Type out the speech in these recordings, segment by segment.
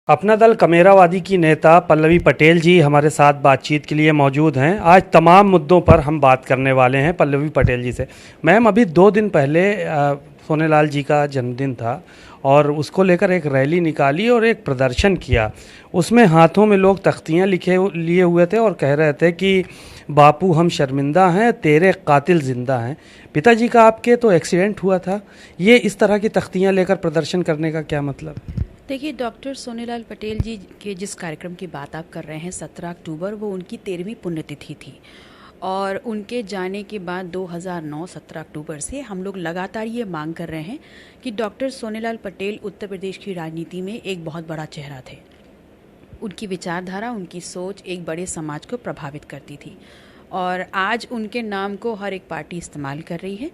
अपना दल कमेरावादी की नेता पल्लवी पटेल जी हमारे साथ बातचीत के लिए मौजूद हैं। आज तमाम मुद्दों पर हम बात करने वाले हैं पल्लवी पटेल जी से। मैम, अभी 2 दिन पहले सोनेलाल जी का जन्मदिन था और उसको लेकर एक रैली निकाली और एक प्रदर्शन किया। उसमें हाथों में लोग तख्तियाँ लिखे लिए हुए थे और कह रहे थे कि बापू हम शर्मिंदा हैं, तेरे कातिल ज़िंदा हैं। पिताजी का आपके तो एक्सीडेंट हुआ था, ये इस तरह की तख्तियाँ लेकर प्रदर्शन करने का क्या मतलब? देखिए, डॉक्टर सोनेलाल पटेल जी के जिस कार्यक्रम की बात आप कर रहे हैं 17 अक्टूबर, वो उनकी 13वीं पुण्यतिथि थी। और उनके जाने के बाद 2009 17 अक्टूबर से हम लोग लगातार ये मांग कर रहे हैं कि डॉक्टर सोनेलाल पटेल उत्तर प्रदेश की राजनीति में एक बहुत बड़ा चेहरा थे। उनकी विचारधारा, उनकी सोच एक बड़े समाज को प्रभावित करती थी और आज उनके नाम को हर एक पार्टी इस्तेमाल कर रही है।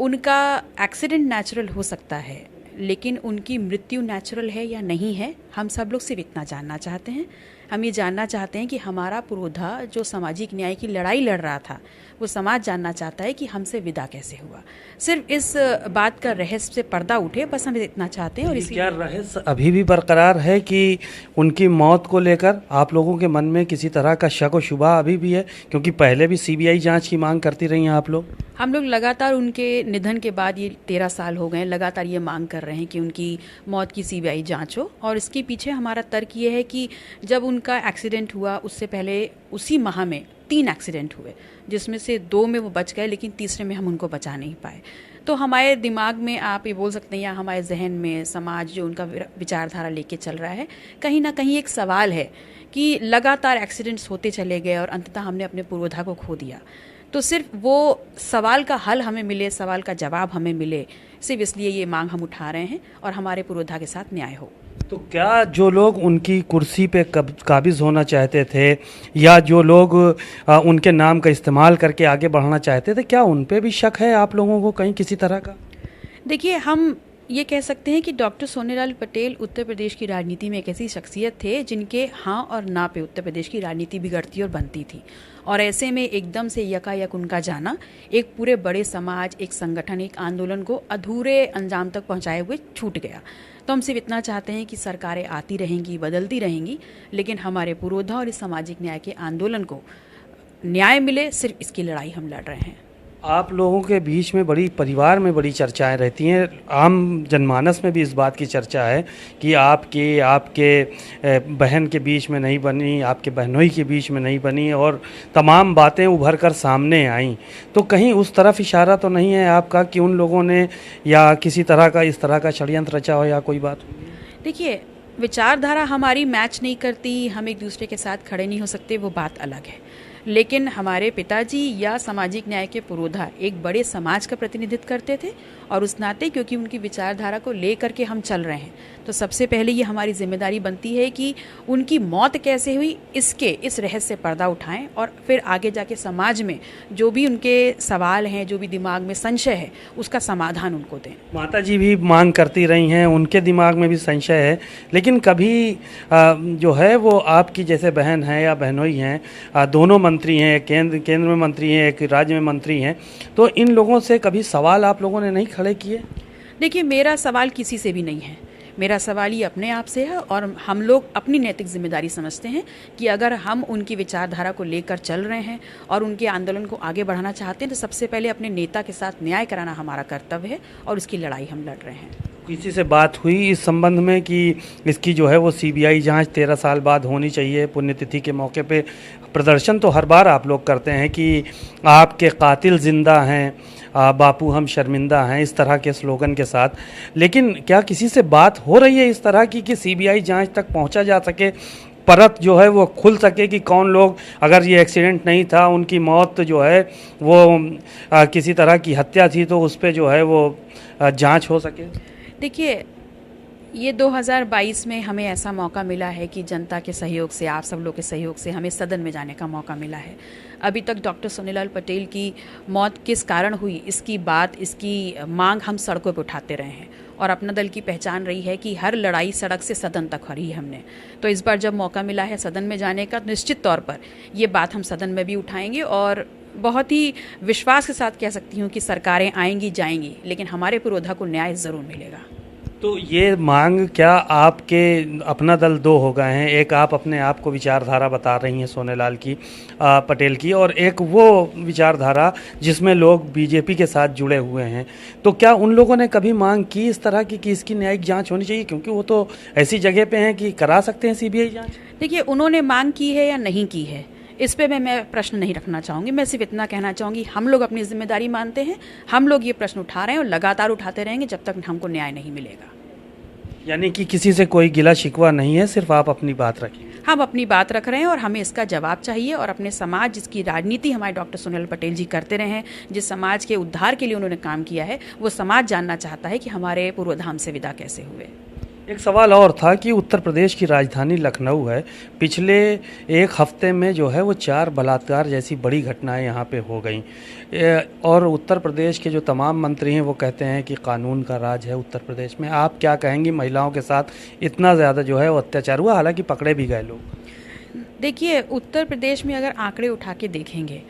उनका एक्सीडेंट नेचुरल हो सकता है, लेकिन उनकी मृत्यु नेचुरल है या नहीं है, हम सब लोग सिर्फ इतना जानना चाहते हैं। हम ये जानना चाहते हैं कि हमारा पुरोधा जो सामाजिक न्याय की लड़ाई लड़ रहा था, वो समाज जानना चाहता है कि हमसे विदा कैसे हुआ। सिर्फ इस बात का रहस्य से पर्दा उठे, बस हम इतना चाहते हैं। और क्या रहस्य अभी भी बरकरार है कि उनकी मौत को लेकर आप लोगों के मन में किसी तरह का शक व शुबा अभी भी है? क्योंकि पहले भी सीबीआई जांच की मांग करती रही हैं आप लोग। हम लोग लगातार उनके निधन के बाद, ये 13 साल हो गए, लगातार ये मांग कर रहे हैं कि उनकी मौत की सीबीआई जांच हो। और इसके पीछे हमारा तर्क ये है कि जब उनका एक्सीडेंट हुआ उससे पहले उसी माह में 3 एक्सीडेंट हुए, जिसमें से 2 में वो बच गए, लेकिन तीसरे में हम उनको बचा नहीं पाए। तो हमारे दिमाग में, आप ये बोल सकते हैं, या हमारे जहन में समाज जो उनका विचारधारा लेके चल रहा है, कहीं ना कहीं एक सवाल है कि लगातार एक्सीडेंट्स होते चले गए और अंततः हमने अपने पुरोधा को खो दिया। तो सिर्फ वो सवाल का हल हमें मिले, सवाल का जवाब हमें मिले, सिर्फ इसलिए ये मांग हम उठा रहे हैं और हमारे पुरोधा के साथ न्याय हो। तो क्या जो लोग उनकी कुर्सी पे काबिज होना चाहते थे या जो लोग उनके नाम का इस्तेमाल करके आगे बढ़ना चाहते थे, क्या उन पे भी शक है आप लोगों को कहीं किसी तरह का? देखिए, हम ये कह सकते हैं कि डॉक्टर सोनेलाल पटेल उत्तर प्रदेश की राजनीति में एक ऐसी शख्सियत थे जिनके हाँ और ना पे उत्तर प्रदेश की राजनीति बिगड़ती और बनती थी। और ऐसे में एकदम से यकायक उनका जाना एक पूरे बड़े समाज, एक संगठन, एक आंदोलन को अधूरे अंजाम तक पहुंचाए हुए छूट गया। तो हम सिर्फ इतना चाहते हैं कि सरकारें आती रहेंगी, बदलती रहेंगी, लेकिन हमारे पुरोधा और इस सामाजिक न्याय के आंदोलन को न्याय मिले, सिर्फ इसकी लड़ाई हम लड़ रहे हैं। आप लोगों के बीच में परिवार में बड़ी चर्चाएं रहती हैं, आम जनमानस में भी इस बात की चर्चा है कि आपके बहन के बीच में नहीं बनी, आपके बहनोई के बीच में नहीं बनी और तमाम बातें उभर कर सामने आईं। तो कहीं उस तरफ इशारा तो नहीं है आपका कि उन लोगों ने या किसी तरह का इस तरह का षड्यंत्र रचा हो या कोई बात? देखिए, विचारधारा हमारी मैच नहीं करती, हम एक दूसरे के साथ खड़े नहीं हो सकते, वो बात अलग है। लेकिन हमारे पिताजी या सामाजिक न्याय के पुरोधा एक बड़े समाज का प्रतिनिधित्व करते थे और उस नाते क्योंकि उनकी विचारधारा को ले करके हम चल रहे हैं, तो सबसे पहले ये हमारी जिम्मेदारी बनती है कि उनकी मौत कैसे हुई इस रहस्य से पर्दा उठाएं और फिर आगे जाके समाज में जो भी उनके सवाल हैं, जो भी दिमाग में संशय है, उसका समाधान उनको दें। माता जी भी मांग करती रही हैं, उनके दिमाग में भी संशय है, लेकिन कभी जो है वो आपकी जैसे बहन है या बहनोई हैं, दोनों मंत्री हैं, केंद्र में मंत्री हैं, एक राज्य में मंत्री हैं, तो इन लोगों से कभी सवाल आप लोगों ने नहीं खड़े किए? देखिए, मेरा सवाल किसी से भी नहीं है, मेरा सवाल ही अपने आप से है और हम लोग अपनी नैतिक जिम्मेदारी समझते हैं कि अगर हम उनकी विचारधारा को लेकर चल रहे हैं और उनके आंदोलन को आगे बढ़ाना चाहते हैं, तो सबसे पहले अपने नेता के साथ न्याय कराना हमारा कर्तव्य है और उसकी लड़ाई हम लड़ रहे हैं। किसी से बात हुई इस संबंध में कि इसकी जो है वो सीबीआई जांच 13 साल बाद होनी चाहिए? पुण्यतिथि के मौके पे प्रदर्शन तो हर बार आप लोग करते हैं कि आपके कातिल ज़िंदा हैं, बापू हम शर्मिंदा हैं, इस तरह के स्लोगन के साथ, लेकिन क्या किसी से बात हो रही है इस तरह की कि सीबीआई जांच तक पहुंचा जा सके, परत जो है वो खुल सके कि कौन लोग, अगर ये एक्सीडेंट नहीं था, उनकी मौत जो है वो किसी तरह की हत्या थी, तो उस पर जो है वो जांच हो सके? देखिए, ये 2022 में हमें ऐसा मौका मिला है कि जनता के सहयोग से, आप सब लोग के सहयोग से हमें सदन में जाने का मौका मिला है। अभी तक डॉक्टर सोनेलाल पटेल की मौत किस कारण हुई, इसकी मांग हम सड़कों पर उठाते रहे हैं और अपना दल की पहचान रही है कि हर लड़ाई सड़क से सदन तक हरी है हमने। तो इस बार जब मौका मिला है सदन में जाने का, निश्चित तौर पर ये बात हम सदन में भी उठाएंगे और बहुत ही विश्वास के साथ कह सकती हूँ कि सरकारें आएंगी जाएंगी, लेकिन हमारे पुरोधा को न्याय ज़रूर मिलेगा। तो ये मांग क्या आपके अपना दल दो हो गए हैं, एक आप अपने आप को विचारधारा बता रही हैं सोनेलाल की पटेल की, और एक वो विचारधारा जिसमें लोग बीजेपी के साथ जुड़े हुए हैं, तो क्या उन लोगों ने कभी मांग की इस तरह की कि इसकी न्यायिक जांच होनी चाहिए, क्योंकि वो तो ऐसी जगह पे हैं कि करा सकते हैं सीबीआई जांच? देखिए, उन्होंने मांग की है या नहीं की है, इस पे मैं प्रश्न नहीं रखना चाहूँगी। मैं सिर्फ इतना कहना चाहूँगी, हम लोग अपनी जिम्मेदारी मानते हैं, हम लोग ये प्रश्न उठा रहे हैं और लगातार उठाते रहेंगे जब तक हमको न्याय नहीं मिलेगा। यानी कि किसी से कोई गिला शिकवा नहीं है, सिर्फ आप अपनी बात रखें। हम अपनी बात रख रहे हैं और हमें इसका जवाब चाहिए, और अपने समाज, जिसकी राजनीति हमारे डॉक्टर सोनेलाल पटेल जी करते रहे हैं, जिस समाज के उद्धार के लिए उन्होंने काम किया है, वो समाज जानना चाहता है कि हमारे पूर्वधाम से विदा कैसे हुए। एक सवाल और था कि उत्तर प्रदेश की राजधानी लखनऊ है, पिछले एक हफ्ते में जो है वो 4 बलात्कार जैसी बड़ी घटनाएं यहाँ पे हो गई, और उत्तर प्रदेश के जो तमाम मंत्री हैं वो कहते हैं कि कानून का राज है उत्तर प्रदेश में। आप क्या कहेंगी, महिलाओं के साथ इतना ज़्यादा जो है वो अत्याचार हुआ, हालांकि पकड़े भी गए लोग? देखिए, उत्तर प्रदेश में अगर आंकड़े उठा के देखेंगे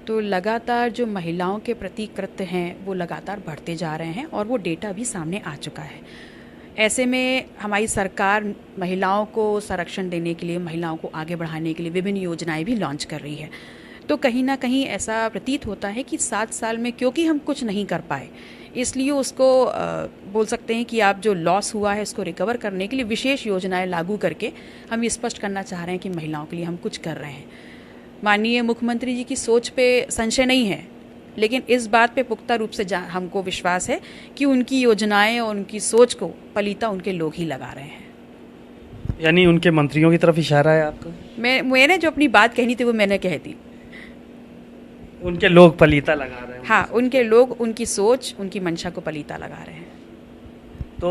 तो लगातार जो महिलाओं के प्रति कृत्य हैं वो लगातार बढ़ते जा रहे हैं, और वो डेटा भी सामने आ चुका है। ऐसे में हमारी सरकार महिलाओं को संरक्षण देने के लिए, महिलाओं को आगे बढ़ाने के लिए विभिन्न योजनाएं भी लॉन्च कर रही है। तो कहीं ना कहीं ऐसा प्रतीत होता है कि 7 साल में क्योंकि हम कुछ नहीं कर पाए, इसलिए उसको बोल सकते हैं कि आप जो लॉस हुआ है उसको रिकवर करने के लिए विशेष योजनाएं लागू करके हम ये स्पष्ट करना चाह रहे हैं कि महिलाओं के लिए हम कुछ कर रहे हैं। माननीय मुख्यमंत्री जी की सोच पे संशय नहीं है, लेकिन इस बात पे पुख्ता रूप से हमको विश्वास है कि उनकी योजनाएं और उनकी सोच को पलीता उनके लोग ही लगा रहे हैं। यानी उनके मंत्रियों की तरफ इशारा है आपका? मैंने जो अपनी बात कहनी थी वो मैंने कह दी। उनके लोग पलीता लगा रहे हैं? हाँ, उनके लोग उनकी सोच, उनकी मंशा को पलीता लगा रहे हैं। तो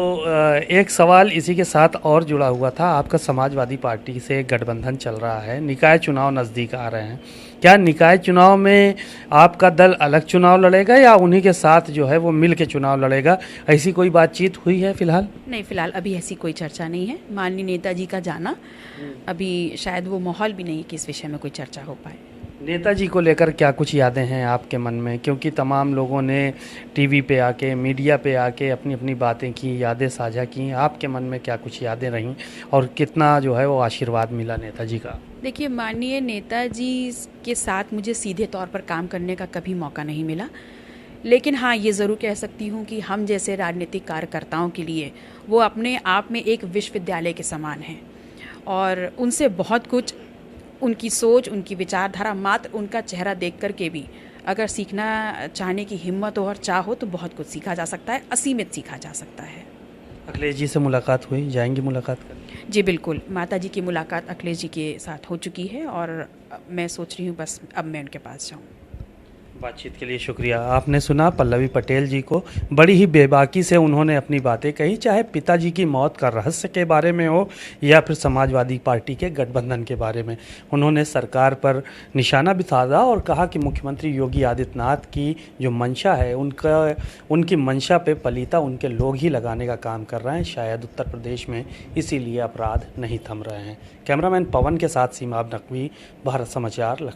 एक सवाल इसी के साथ और जुड़ा हुआ था, आपका समाजवादी पार्टी से गठबंधन चल रहा है, निकाय चुनाव नज़दीक आ रहे हैं, क्या निकाय चुनाव में आपका दल अलग चुनाव लड़ेगा या उन्हीं के साथ जो है वो मिल के चुनाव लड़ेगा? ऐसी कोई बातचीत हुई है फिलहाल? नहीं, फिलहाल अभी ऐसी कोई चर्चा नहीं है। माननीय नेताजी का जाना, अभी शायद वो माहौल भी नहीं कि इस विषय में कोई चर्चा हो पाए। नेताजी को लेकर क्या कुछ यादें हैं आपके मन में, क्योंकि तमाम लोगों ने टीवी पे आके, मीडिया पे आके अपनी अपनी बातें की, यादें साझा की, आपके मन में क्या कुछ यादें रहीं और कितना जो है वो आशीर्वाद मिला नेताजी का? देखिए, माननीय नेताजी के साथ मुझे सीधे तौर पर काम करने का कभी मौका नहीं मिला, लेकिन हाँ, ये ज़रूर कह सकती हूँ कि हम जैसे राजनीतिक कार्यकर्ताओं के लिए वो अपने आप में एक विश्वविद्यालय के समान हैं, और उनसे बहुत कुछ, उनकी सोच, उनकी विचारधारा, मात्र उनका चेहरा देख कर के भी अगर सीखना चाहने की हिम्मत हो और चाह हो तो बहुत कुछ सीखा जा सकता है, असीमित सीखा जा सकता है। अखिलेश जी से मुलाकात हुई, जाएंगी मुलाकात करने? जी बिल्कुल, माता जी की मुलाकात अखिलेश जी के साथ हो चुकी है, और मैं सोच रही हूँ बस अब मैं उनके पास जाऊँ। बातचीत के लिए शुक्रिया। आपने सुना पल्लवी पटेल जी को, बड़ी ही बेबाकी से उन्होंने अपनी बातें कही, चाहे पिताजी की मौत का रहस्य के बारे में हो या फिर समाजवादी पार्टी के गठबंधन के बारे में। उन्होंने सरकार पर निशाना भी साधा और कहा कि मुख्यमंत्री योगी आदित्यनाथ की जो मंशा है, उनकी मंशा पे पलीता उनके लोग ही लगाने का काम कर रहे हैं, शायद उत्तर प्रदेश में इसीलिए अपराध नहीं थम रहे हैं। कैमरामैन पवन के साथ सीमाब नकवी, भारत समाचार।